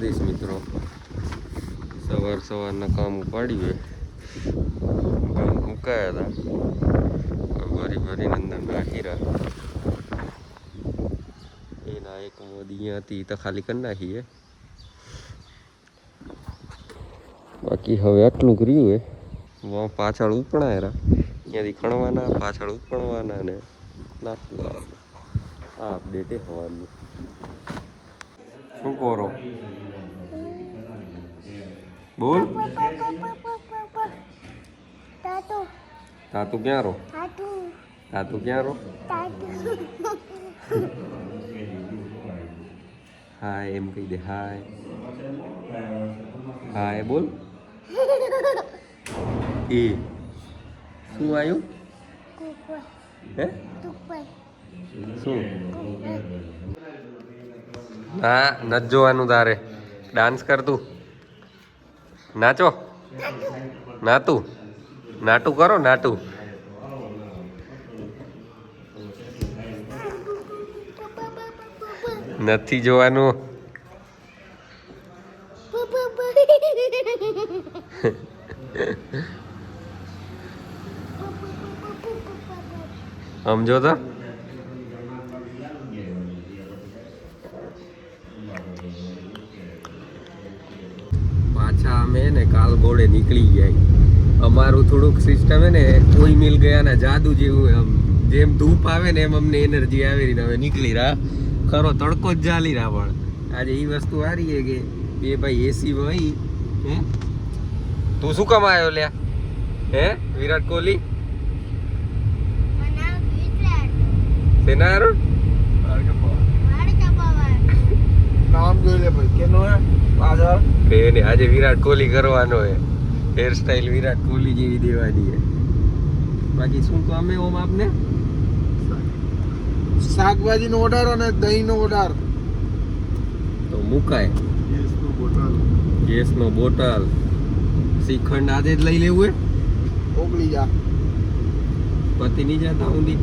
દ્વારકાધીશ મિત્રો, સવારના કામ ઉપાડ્યું ઘઉં મુકાયા હતા, ભરી અંદર નાખી રહ્યા. એના એક મોદી હતી તો ખાલી કરી નાખીએ. બાકી હવે આટલું કર્યું હે. પાછળ ઉપણાયરા ત્યાંથી ખણવાના, પાછળ ઉપણવાના ને નાખવા. આ અપડેટ હવાનું. શું કરો? બોલ. તાતું ક્યાં રો? તાતું ક્યાં રો? હાય એમ કહી દે. હાય હાય બોલ. એ શું આવ્યું? હે શું? હા નથી જોવાનું તારે. ડાન્સ કર તું. નાચો. નાતું નાટું કરો. નાટું નથી જોવાનું. સમજો તો. પાછા અમે ને કાલ ઘોડે નીકળી ગયા. અમારું થોડુંક સિસ્ટમ હે ને કોઈ મિલ ગયા ના જાદુ જેવું. આમ જેમ ધૂપ આવે ને એમ અમને એનર્જી આવી રહી. હવે નીકળી રહ્યા. ખરો તડકો જ ચાલી રહ્યા. પણ આજે એ વસ્તુ સારી છે કે બે ભાઈ એસી હોય. હે તું શું કમાયો લ્યા? હે વિરાટ કોહલી સેનાર નામ જોઈ લે ભાઈ. કેનો હે પાછળ? આજે વિરાટ કોહલી કરવાનો હે. હેર સ્ટાઈલ વિરાટ કોહલી જેવી દેવાની હે. બાકી શું તો અમે ઓમ આપને શાકભાજી નો ઓર્ડર અને દહીં નો ઓર્ડર તો મુકાય. ગેસ નો બોટલ શ્રીખંડ આજે જ લઈ લેવું હે. ઓગળી જા પતિ નહીં જતા ઊંધી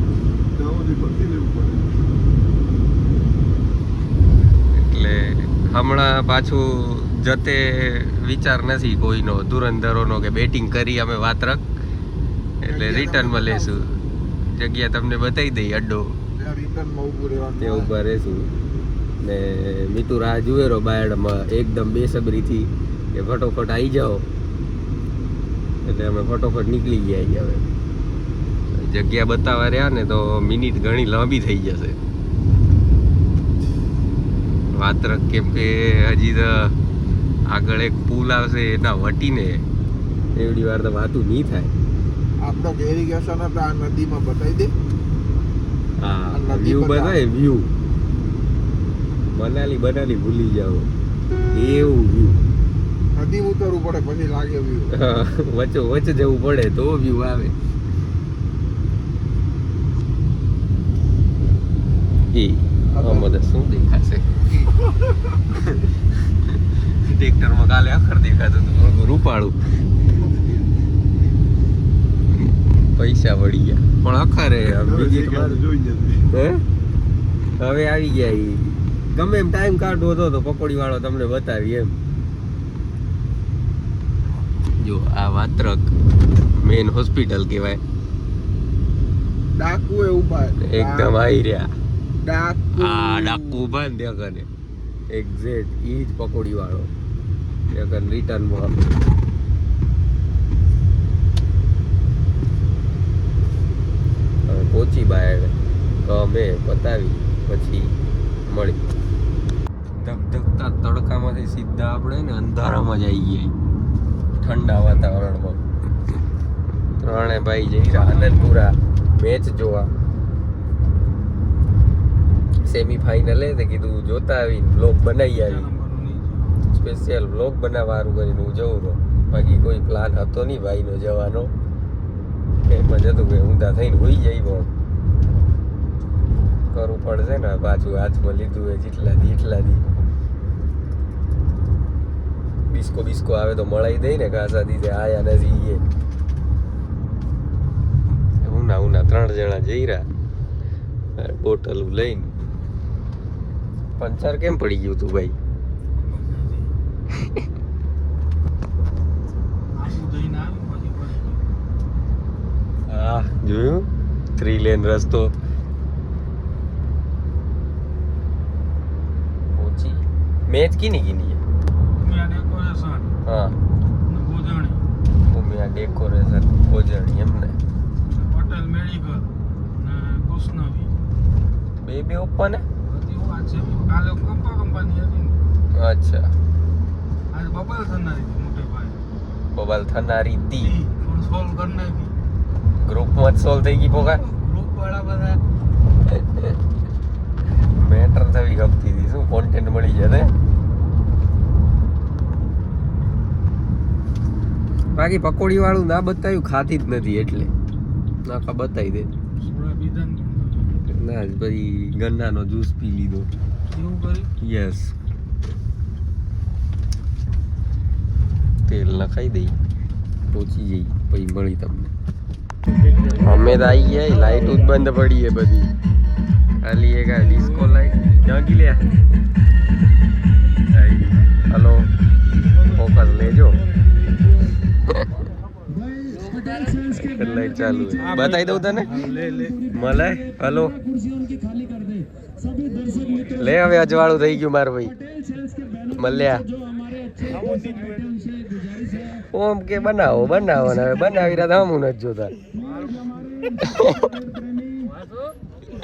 એટલે હમણાં પાછું જતે વિચાર નથી કોઈનો ધુરંધરોનો કે બેટિંગ કરી અમે વાતરક એટલે રિટર્નમાં લેશું. જગ્યા તમને બતાવી દઈ. અડ્ડો તે ઊભા રહેશું ને મીતુ રાહ જુએ રહો બાયડમાં એકદમ બેસબરીથી કે ફટોફટ આવી જાઓ. એટલે અમે ફટોફટ નીકળી ગયા. હવે જગ્યા બતાવવા રહ્યા ને તો મિનિટ ઘણી લાંબી થઈ જશે. વાતરક કેમ કે હજી તો આગળ એક પુલ આવશે એના વટીને એવડી વાર તો વાતું નહીં થાય. આપણા ઇરિગેશન આ નદીમાં બતાવી દે. હા વ્યૂ બતાવે. વ્યૂ બનાલી ભૂલી જાઓ એવું વ્યૂ. નદી ઉતરવું પડે પછી લાગે વ્યૂ. વચ્ચે જવું પડે તો વ્યૂ આવે. એ આમાં શું દેખાશે? ટ્રેક્ટરમાં કાલે અખર દેખાતું હતું. રૂપાળું પૈસા વળી ગયા પણ અખરે હવે આવી ગયા. ગમે એમ ટાઈમ કાઢવો હતો તો પકોડી વાળો તમને બતાવી એમ. જો આ વાત્રક મેન હોસ્પિટલ કહેવાય. ડાકુ ઉભા એકદમ આવી રહ્યા. ડાકુ ઉભા ને ત્યાં કને એક્ઝેક્ટ ઈ જ પકોડી વાળો ત્યાં કને રિટર્નમાં. હવે પહોંચી બાય ગમે પતાવી પછી મળી. ધગધગતા તડકામાંથી સીધા આપણે ને અંધારામાં જ આવી ગયા ઠંડા વાતાવરણમાં. ત્રણે ભાઈ જઈ રહ્યા આનંદપુરા મેચ જોવા. સેમીફાઇનલ હે તે કીધું જોતા આવી બ્લોગ બનાવી આવી. સ્પેશિયલ બ્લોગ બનાવવા સારું કરીને હું જઉં રહું. બાકી કોઈ પ્લાન હતો નહીં ભાઈનો જવાનો. એમાં જતું કે ઊંધા થઈને હોઈ જાય. પણ કરવું પડશે ને પાછું હાથમાં લીધું હોય જેટલા દી એટલા દી. બિસ્કો આવે તો મળાઈ દઈ ને ખાસા દીધે આયા નથી. ઉના 3 જણા જઈ રહ્યા બોટલ લઈને. પંચર કેમ પડી ગયું તું ભાઈ? હા જોયું 3 લેન રસ્તો પહોંચી મેચ કીની કીની હા ઉમિયા ડેકોરેશન ભોજણી એમ ને પટેલ મેડિકલ ને કૃષ્ણવી બે ઓપન હે કાલે કંપની હતી અચ્છા આજે બબલ થનારી હતી મોટે ભાઈ બબલ થનારી તી પણ સોલ્વ કરી નાખી ગ્રુપમાં જ સોલ્વ થઈ ગઈ પોકા ગ્રુપ વાળા બધા મેટર થવી ગમતી હતી શું કોન્ટેન્ટ મળી જશે બાકી પકોડી વાળું ના બતાવ્યું ખાતી જ નથી એટલે નાખા બતાવી દે સોડા પીધા ને ના જ પછી ગન્નાનો જ્યુસ પી લીધો એવું કરી યસ તેલ નખાઈ દઈ પહોંચી જઈ પછી મળી તમને અમે તો આવી ગયા લાઈટ જ બંધ પડી છે બધી ખાલી એક આ ડિસ્કો લાઈટ ક્યાં ગઈ લે હલો ફોકસ લેજો લાઈટ ચાલુ બતાવી દઉં તને મળે હલો લે હવે અજવાળું થઈ ગયું મારું ભાઈ મળ્યા ઓમ કે બનાવો બનાવો ને હવે બનાવી રહ્યા હમ નથી જોતા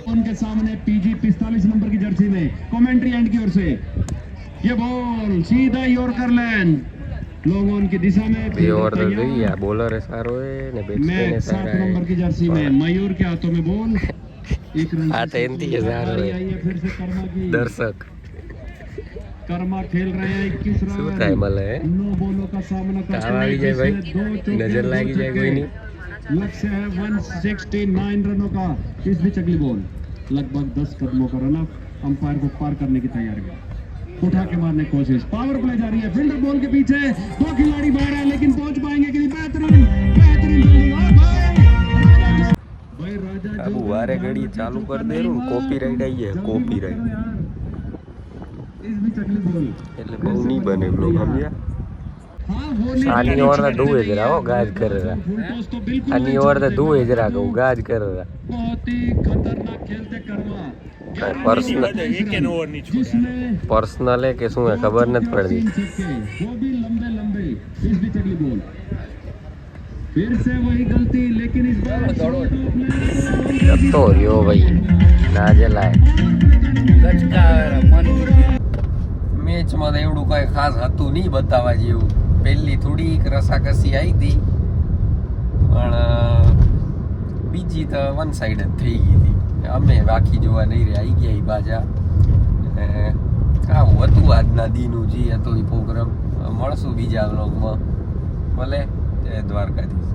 उनके सामने पीजी 45 नंबर की जर्सी में कमेंट्री एंड की ओर से ये बॉल सीधा यॉर्कर लैंड लोगों की दिशा में બે ઓવર તો ગઈ આ બોલર સારો હે ને બેટ્સમેન मैं 7 સારા नंबर की जर्सी में मयूर के हाथों में बॉल एक रन આ ટેન્થી से સારો आई હે है फिर से कर्मा की દર્શક कर्मा खेल रहे हैं 21 શું થાય रन મળે હે 9 बॉलों का सामना તાવ करते આવી જાય ભાઈ નજર લાગી જાય કોઈની लक्ष्य है 169 रनों का इस भी चकली बॉल लगभग 10 कदमों का रन अप अंपायर को पार करने की तैयारी है उठा के मारने की कोशिश पावर प्ले जा रही है फील्डर बॉल के पीछे दो खिलाड़ी बाहर है लेकिन पहुंच पाएंगे कि नहीं बेहतरीन बेहतरीन फील्डिंग और भाई राजा આબુ વારે ઘડી ચાલુ કર દે રું કોપીરાઈટ આવી જાય કોપીરાઈટ इस भी चकली बॉल એટલે બહુ નહીં બને બ્લોગ સમજ્યા हाँ वो नहीं આની ઓવર તો ધુએ જરા હો ગાજ કરે રા फुल टॉस तो बिल्कुल આની ઓવર તો ધુએ જરા કહું ગાજ કરે રા बहुत ही खतरनाक खेलते कर्मा પર્સનલ जिसने પર્સનલ હે કે શું હે ખબર નથી પડતી तीन छक्के वो भी लंबे लंबे इस भी चकली बॉल फिर से वही गलती लेकिन इस बार જતો રહ્યો ભાઈ ના જલાય મેચમાં તો એવડું કઈ ખાસ હતું નહીં બતાવવા જેવું પહેલી થોડીક રસાકસી આવી હતી પણ બીજી તો વન સાઈડ જ થઈ ગઈ હતી અમે બાકી જોવા નહીં રહ્યા આવી ગયા એ બાજા આવું હતું આજના દીનું જે હતો એ પ્રોગ્રામ મળશું બીજા વ્લોગમાં ભલે જય દ્વારકાધીશ